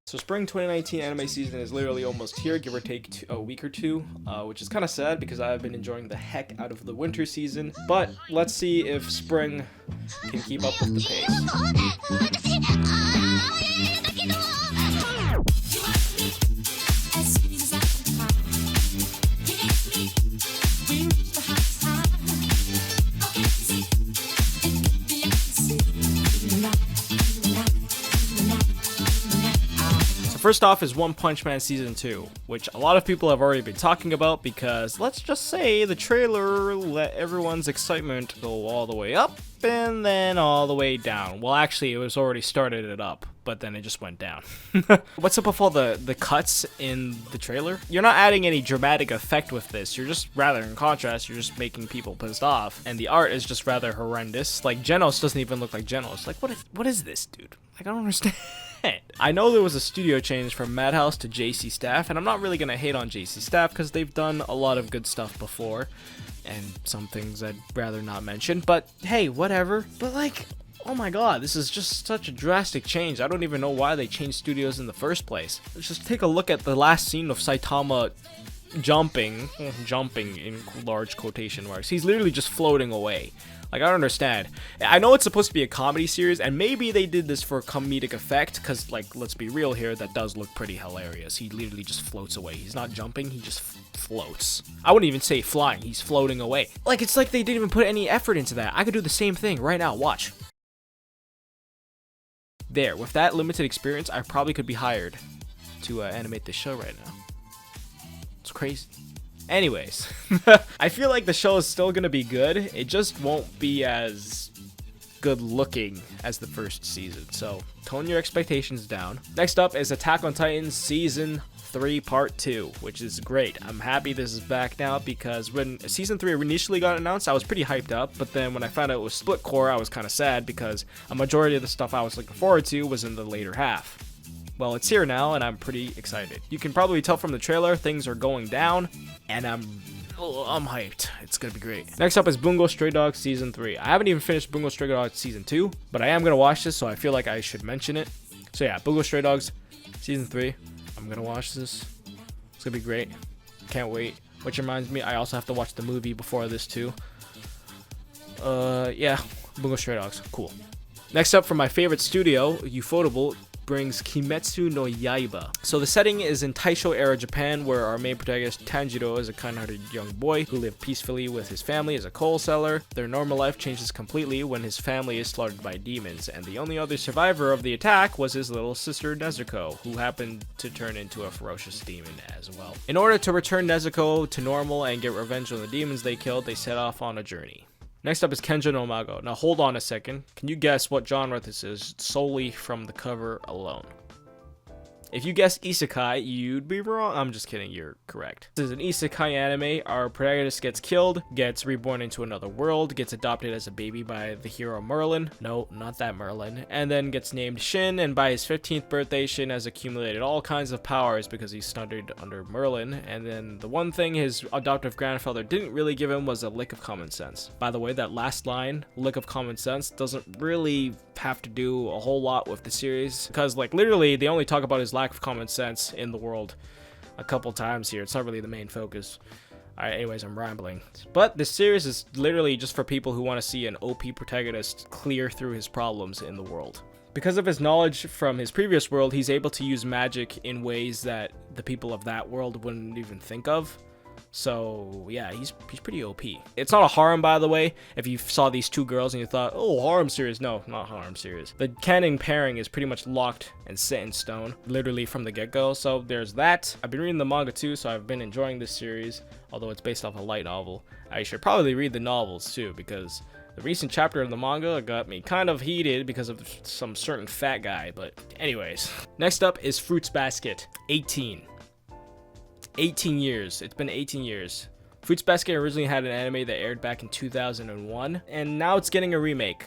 So spring 2019 anime season is literally almost here, give or take a week or two, which is kind of sad because I've been enjoying the heck out of the winter season. But let's see if spring can keep up with the pace. First off is One Punch Man Season 2, which a lot of people have already been talking about because, let's just say, the trailer let everyone's excitement go all the way up and then all the way down. Well, actually, it was already started it up, but then it just went down. What's up with all the cuts in the trailer? You're not adding any dramatic effect with this. You're just, rather in contrast, you're just making people pissed off. And the art is just rather horrendous. Like, Genos doesn't even look like Genos. Like, what is this, dude? Like, I don't understand. I know there was a studio change from Madhouse to JC Staff, and I'm not really going to hate on JC Staff because they've done a lot of good stuff before, and some things I'd rather not mention, but hey, whatever. But like, oh my god, this is just such a drastic change. I don't even know why they changed studios in the first place. Let's just take a look at the last scene of Saitama jumping in large quotation marks. He's literally just floating away. Like, I don't understand. I know it's supposed to be a comedy series, and maybe they did this for comedic effect, because, like, let's be real here, that does look pretty hilarious. He literally just floats away. He's not jumping, he just floats. I wouldn't even say flying, he's floating away. Like, it's like they didn't even put any effort into that. I could do the same thing right now, watch. There, with that limited experience, I probably could be hired to animate this show right now. It's crazy. Anyways, I feel like the show is still gonna be good. It just won't be as good looking as the first season. So tone your expectations down. Next up is Attack on Titan Season 3 Part 2, which is great. I'm happy this is back now because when Season 3 initially got announced, I was pretty hyped up. But then when I found out it was split core, I was kind of sad because a majority of the stuff I was looking forward to was in the later half. Well, it's here now, and I'm pretty excited. You can probably tell from the trailer, things are going down, and I'm hyped. It's gonna be great. Next up is Bungo Stray Dogs Season 3. I haven't even finished Bungo Stray Dogs Season 2, but I am gonna watch this, so I feel like I should mention it. So yeah, Bungo Stray Dogs Season 3. I'm gonna watch this. It's gonna be great. Can't wait. Which reminds me, I also have to watch the movie before this too. Yeah, Bungo Stray Dogs. Cool. Next up, from my favorite studio, Ufotable, brings Kimetsu no Yaiba. So the setting is in Taisho era Japan, where our main protagonist Tanjiro is a kind-hearted young boy who lived peacefully with his family as a coal seller. Their normal life changes completely when his family is slaughtered by demons, and the only other survivor of the attack was his little sister Nezuko, who happened to turn into a ferocious demon as well. In order to return Nezuko to normal and get revenge on the demons they killed, they set off on a journey. Next up is Kenja no Mago. Now hold on a second. Can you guess what genre this is solely from the cover alone? If you guessed isekai, you'd be wrong. I'm just kidding, you're correct. This is an isekai anime. Our protagonist gets killed, gets reborn into another world, gets adopted as a baby by the hero Merlin. No, not that Merlin. And then gets named Shin, and by his 15th birthday, Shin has accumulated all kinds of powers because he studied under Merlin. And then the one thing his adoptive grandfather didn't really give him was a lick of common sense. By the way, that last line, lick of common sense, doesn't really have to do a whole lot with the series, because like literally they only talk about his lack of common sense in the world a couple times here. It's not really the main focus. Alright, anyways, I'm rambling. But this series is literally just for people who want to see an OP protagonist clear through his problems in the world. Because of his knowledge from his previous world, he's able to use magic in ways that the people of that world wouldn't even think of. So yeah, he's pretty OP. It's not a harem, by the way. If you saw these two girls and you thought, oh, harem series, no, not harem series. The canon pairing is pretty much locked and set in stone, literally from the get-go. So there's that. I've been reading the manga too, so I've been enjoying this series, although it's based off a light novel. I should probably read the novels too, because the recent chapter of the manga got me kind of heated because of some certain fat guy. But anyways, next up is Fruits Basket 18 years. It's been 18 years. Fruits Basket originally had an anime that aired back in 2001, and now it's getting a remake.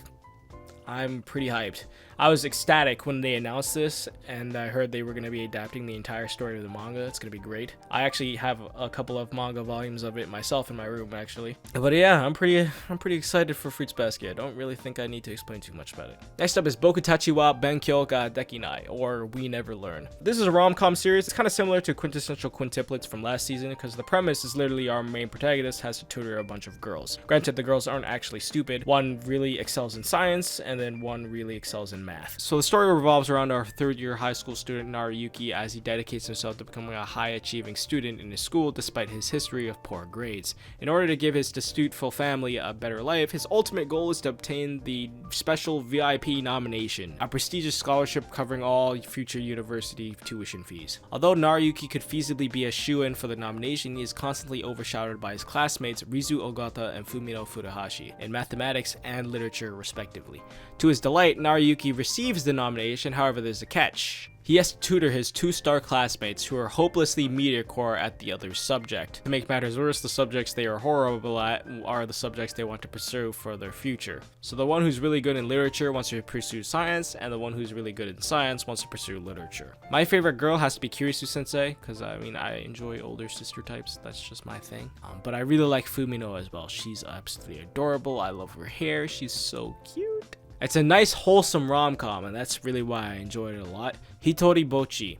I'm pretty hyped. I was ecstatic when they announced this, and I heard they were going to be adapting the entire story of the manga. It's going to be great. I actually have a couple of manga volumes of it myself in my room, actually. But yeah, I'm pretty excited for Fruits Basket. I don't really think I need to explain too much about it. Next up is Bokutachi Wa Benkyou ga Dekinai, or We Never Learn. This is a rom-com series. It's kind of similar to Quintessential Quintuplets from last season, because the premise is literally our main protagonist has to tutor a bunch of girls. Granted, the girls aren't actually stupid. One really excels in science, and then one really excels in math. So the story revolves around our third-year high school student Naruyuki as he dedicates himself to becoming a high-achieving student in his school despite his history of poor grades. In order to give his distasteful family a better life, his ultimate goal is to obtain the special VIP nomination, a prestigious scholarship covering all future university tuition fees. Although Naruyuki could feasibly be a shoo-in for the nomination, he is constantly overshadowed by his classmates Rizu Ogata and Fumino Furuhashi in mathematics and literature respectively. To his delight, Naruyuki receives the nomination, however there's a catch. He has to tutor his two-star classmates who are hopelessly mediocre at the other subject. To make matters worse, the subjects they are horrible at are the subjects they want to pursue for their future. So the one who's really good in literature wants to pursue science, and the one who's really good in science wants to pursue literature. My favorite girl has to be Kirisu-sensei, because I enjoy older sister types. That's just my thing. But I really like Fumino as well. She's absolutely adorable. I love her hair. She's so cute. It's a nice, wholesome rom-com, and that's really why I enjoyed it a lot. Hitori Bochi.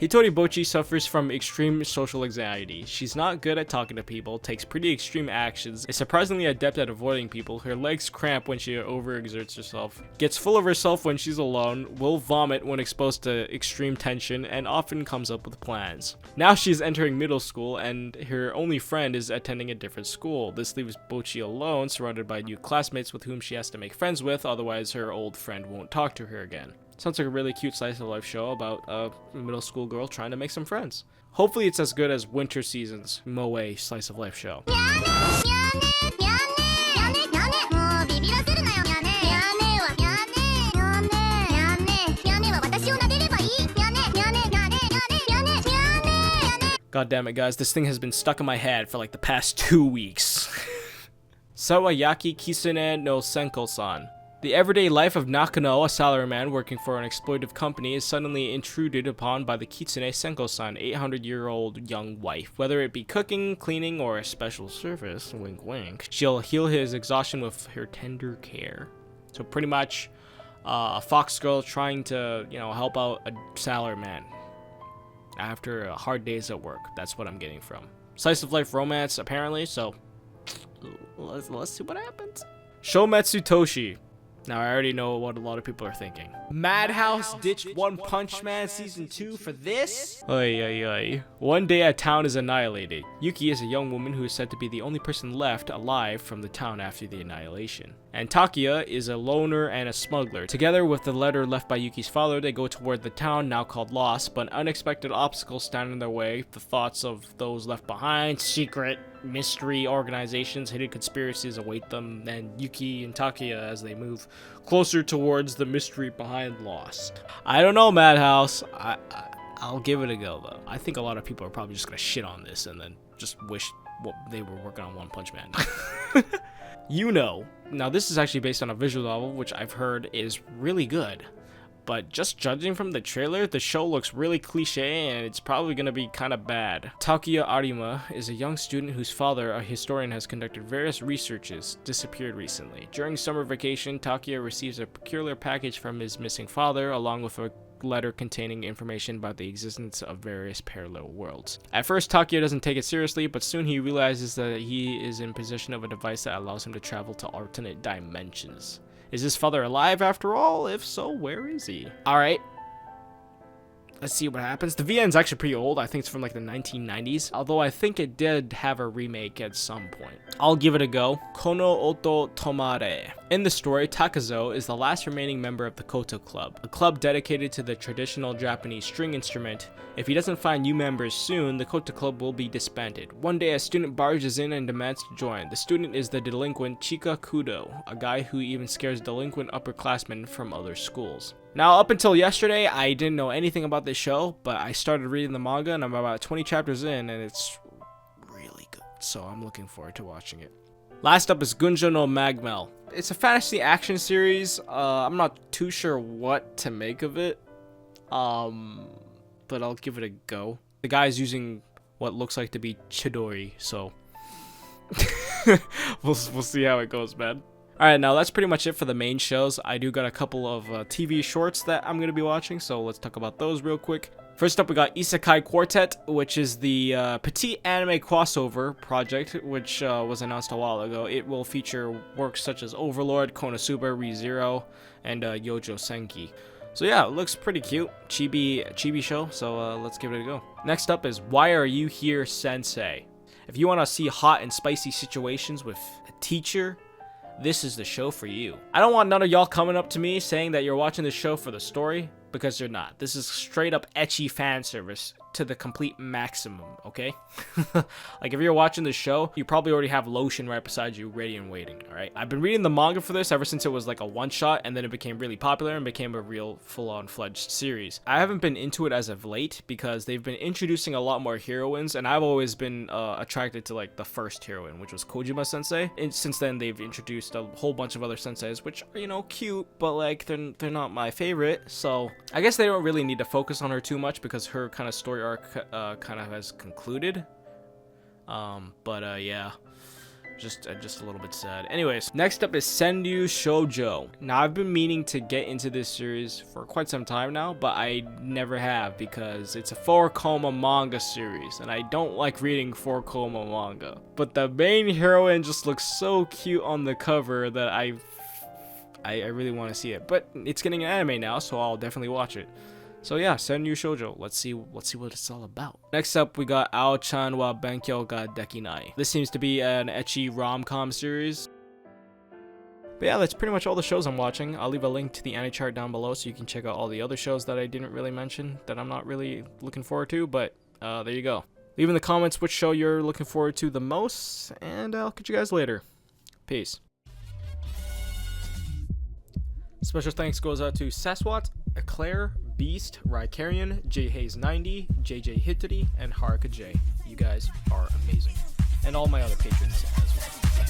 Hitori Bochi suffers from extreme social anxiety. She's not good at talking to people, takes pretty extreme actions, is surprisingly adept at avoiding people, her legs cramp when she overexerts herself, gets full of herself when she's alone, will vomit when exposed to extreme tension, and often comes up with plans. Now she's entering middle school, and her only friend is attending a different school. This leaves Bochi alone, surrounded by new classmates with whom she has to make friends with, otherwise her old friend won't talk to her again. Sounds like a really cute slice of life show about a middle school girl trying to make some friends. Hopefully it's as good as Winter Season's Moe slice of life show. God damn it, guys, this thing has been stuck in my head for like the past 2 weeks. Sawayaki Kisune no Senko-san. The everyday life of Nakano, a salaryman working for an exploitive company, is suddenly intruded upon by the Kitsune Senko-san, 800-year-old young wife. Whether it be cooking, cleaning, or a special service, wink wink, she'll heal his exhaustion with her tender care. So pretty much a fox girl trying to, help out a salaryman after hard days at work. That's what I'm getting from. Slice of life romance, apparently, so let's see what happens. Show Metsu Toshi. Now, I already know what a lot of people are thinking. Madhouse ditched One Punch Man Season 2 for this? Oy, oy, oy. One day a town is annihilated. Yuki is a young woman who is said to be the only person left alive from the town after the annihilation. And Takia is a loner and a smuggler. Together with the letter left by Yuki's father, they go toward the town now called Lost, but unexpected obstacles stand in their way. The thoughts of those left behind, secret mystery organizations, hidden conspiracies await them, and Yuki and Takia as they move closer towards the mystery behind Lost. I don't know, Madhouse. I'll give it a go, though. I think a lot of people are probably just gonna shit on this and then just wish they were working on One Punch Man. Now this is actually based on a visual novel, which I've heard is really good. But just judging from the trailer, the show looks really cliche and it's probably going to be kind of bad. Takuya Arima is a young student whose father, a historian, has conducted various researches, disappeared recently. During summer vacation, Takuya receives a peculiar package from his missing father, along with a letter containing information about the existence of various parallel worlds. At first, Takuya doesn't take it seriously, but soon he realizes that he is in possession of a device that allows him to travel to alternate dimensions. Is his father alive after all? If so, where is he? Alright. Let's see what happens. The VN's actually pretty old. I think it's from like the 1990s. Although I think it did have a remake at some point. I'll give it a go. Kono Oto Tomare. In the story, Takazo is the last remaining member of the Koto Club, a club dedicated to the traditional Japanese string instrument. If he doesn't find new members soon, the Koto Club will be disbanded. One day, a student barges in and demands to join. The student is the delinquent Chika Kudo, a guy who even scares delinquent upperclassmen from other schools. Now, up until yesterday, I didn't know anything about this show, but I started reading the manga, and I'm about 20 chapters in, and it's really good. So I'm looking forward to watching it. Last up is Gunjo no Magmel. it's a fantasy action series. I'm not too sure what to make of it. But I'll give it a go. The guy's using what looks like to be Chidori, so we'll see how it goes, man. Alright, now that's pretty much it for the main shows. I do got a couple of TV shorts that I'm going to be watching, so let's talk about those real quick. First up, we got Isekai Quartet, which is the petite anime crossover project, which was announced a while ago. It will feature works such as Overlord, Konosuba, ReZero, and Yojo Senki. So yeah, it looks pretty cute. Chibi show, so let's give it a go. Next up is Why Are You Here, Sensei? If you want to see hot and spicy situations with a teacher, this is the show for you. I don't want none of y'all coming up to me saying that you're watching this show for the story, because you're not. This is straight up ecchi fan service to the complete maximum, okay? Like, if you're watching this show, you probably already have lotion right beside you, ready and waiting, alright? I've been reading the manga for this ever since it was like a one-shot, and then it became really popular and became a real full-on fledged series. I haven't been into it as of late because they've been introducing a lot more heroines, and I've always been attracted to like the first heroine, which was Kojima Sensei. And since then, they've introduced a whole bunch of other senseis, which are, you know, cute, but like they're not my favorite. So I guess they don't really need to focus on her too much because her kind of story arc kind of has concluded. Yeah, just a little bit sad. Anyways, next up is You Shoujo. Now, I've been meaning to get into this series for quite some time now, but I never have because it's a 4-koma manga series, and I don't like reading 4-koma manga. But the main heroine just looks so cute on the cover that I really want to see it. But it's getting an anime now, so I'll definitely watch it. So yeah, You Shoujo. Let's see what it's all about. Next up, we got Ao-chan wa Benkyou ga Dekinai. This seems to be an ecchi rom-com series. But yeah, that's pretty much all the shows I'm watching. I'll leave a link to the anime chart down below so you can check out all the other shows that I didn't really mention that I'm not really looking forward to. But there you go. Leave in the comments which show you're looking forward to the most, and I'll catch you guys later. Peace. Special thanks goes out to Saswat, Eclair, Beast, Rykarian, J Hayes 90, JJ Hittery, and Haruka J. You guys are amazing. And all my other patrons as well.